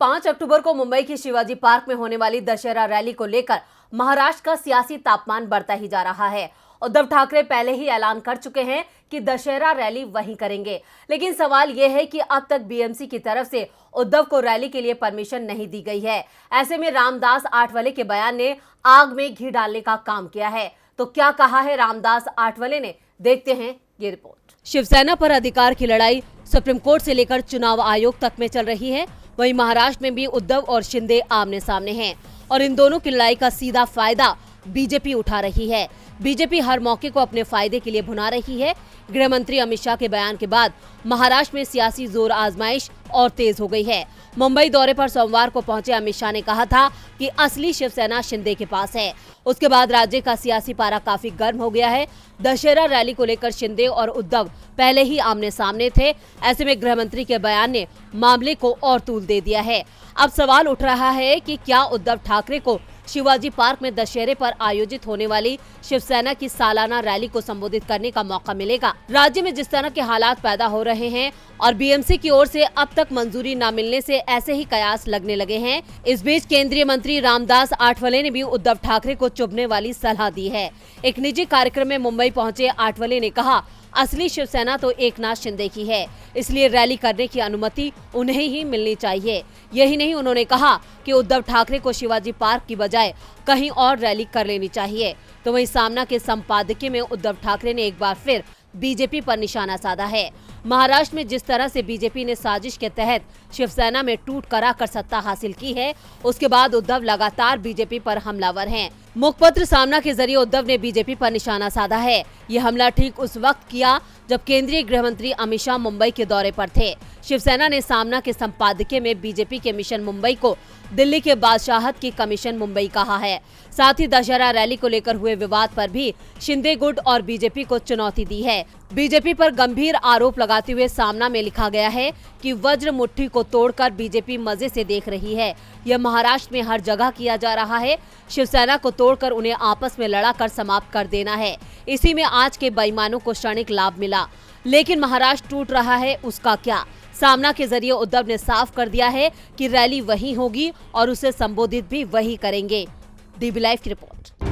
5 अक्टूबर को मुंबई के शिवाजी पार्क में होने वाली दशहरा रैली को लेकर महाराष्ट्र का सियासी तापमान बढ़ता ही जा रहा है। उद्धव ठाकरे पहले ही ऐलान कर चुके हैं कि दशहरा रैली वहीं करेंगे, लेकिन सवाल यह है कि अब तक बीएमसी की तरफ से उद्धव को रैली के लिए परमिशन नहीं दी गई है। ऐसे में रामदास आठवले के बयान ने आग में घी डालने का काम किया है। तो क्या कहा है रामदास आठवले ने, देखते हैं ये रिपोर्ट। शिवसेना पर अधिकार की लड़ाई सुप्रीम कोर्ट से लेकर चुनाव आयोग तक में चल रही है। वहीं महाराष्ट्र में भी उद्धव और शिंदे आमने सामने हैं और इन दोनों की लड़ाई का सीधा फायदा बीजेपी उठा रही है। बीजेपी हर मौके को अपने फायदे के लिए भुना रही है। गृह मंत्री अमित शाह के बयान के बाद महाराष्ट्र में सियासी जोर आजमाइश और तेज हो गई है। मुंबई दौरे पर सोमवार को पहुंचे अमित शाह ने कहा था कि असली शिवसेना शिंदे के पास है। उसके बाद राज्य का सियासी पारा काफी गर्म हो गया है। दशहरा रैली को लेकर शिंदे और उद्धव पहले ही आमने सामने थे। ऐसे में गृह मंत्री के बयान ने मामले को और तूल दे दिया है। अब सवाल उठ रहा है कि क्या उद्धव ठाकरे को शिवाजी पार्क में दशहरे पर आयोजित होने वाली शिवसेना की सालाना रैली को संबोधित करने का मौका मिलेगा। राज्य में जिस तरह के हालात पैदा हो रहे हैं और बीएमसी की ओर से अब तक मंजूरी न मिलने से ऐसे ही कयास लगने लगे हैं। इस बीच केंद्रीय मंत्री रामदास आठवले ने भी उद्धव ठाकरे को चुभने वाली सलाह दी है। एक निजी कार्यक्रम में मुंबई पहुंचे आठवले ने कहा, असली शिवसेना तो एकनाथ शिंदे की है, इसलिए रैली करने की अनुमति उन्हें ही मिलनी चाहिए। यही नहीं, उन्होंने कहा कि उद्धव ठाकरे को शिवाजी पार्क की बजाय कहीं और रैली कर लेनी चाहिए। तो वहीं सामना के संपादकीय में उद्धव ठाकरे ने एक बार फिर बीजेपी पर निशाना साधा है। महाराष्ट्र में जिस तरह से बीजेपी ने साजिश के तहत शिवसेना में टूट कराकर सत्ता हासिल की है, उसके बाद उद्धव लगातार बीजेपी पर हमलावर हैं। मुखपत्र सामना के जरिए उद्धव ने बीजेपी पर निशाना साधा है। ये हमला ठीक उस वक्त किया जब केंद्रीय गृह मंत्री अमित शाह मुंबई के दौरे पर थे। शिवसेना ने सामना के संपादकीय में बीजेपी के मिशन मुंबई को दिल्ली के बादशाहत की कमीशन मुंबई कहा है। साथ ही दशहरा रैली को लेकर हुए विवाद पर भी शिंदे गुट और बीजेपी को चुनौती दी है। बीजेपी पर गंभीर आरोप लगाते हुए सामना में लिखा गया है कि वज्र मुट्ठी को तोड़कर बीजेपी मजे से देख रही है। यह महाराष्ट्र में हर जगह किया जा रहा है। शिवसेना को तोड़कर उन्हें आपस में लड़ाकर समाप्त कर देना है। इसी में आज के बेईमानों को क्षणिक लाभ मिला, लेकिन महाराष्ट्र टूट रहा है, उसका क्या? सामना के जरिए उद्धव ने साफ कर दिया है कि रैली वही होगी और उसे संबोधित भी वही करेंगे। डीबी लाइव की रिपोर्ट।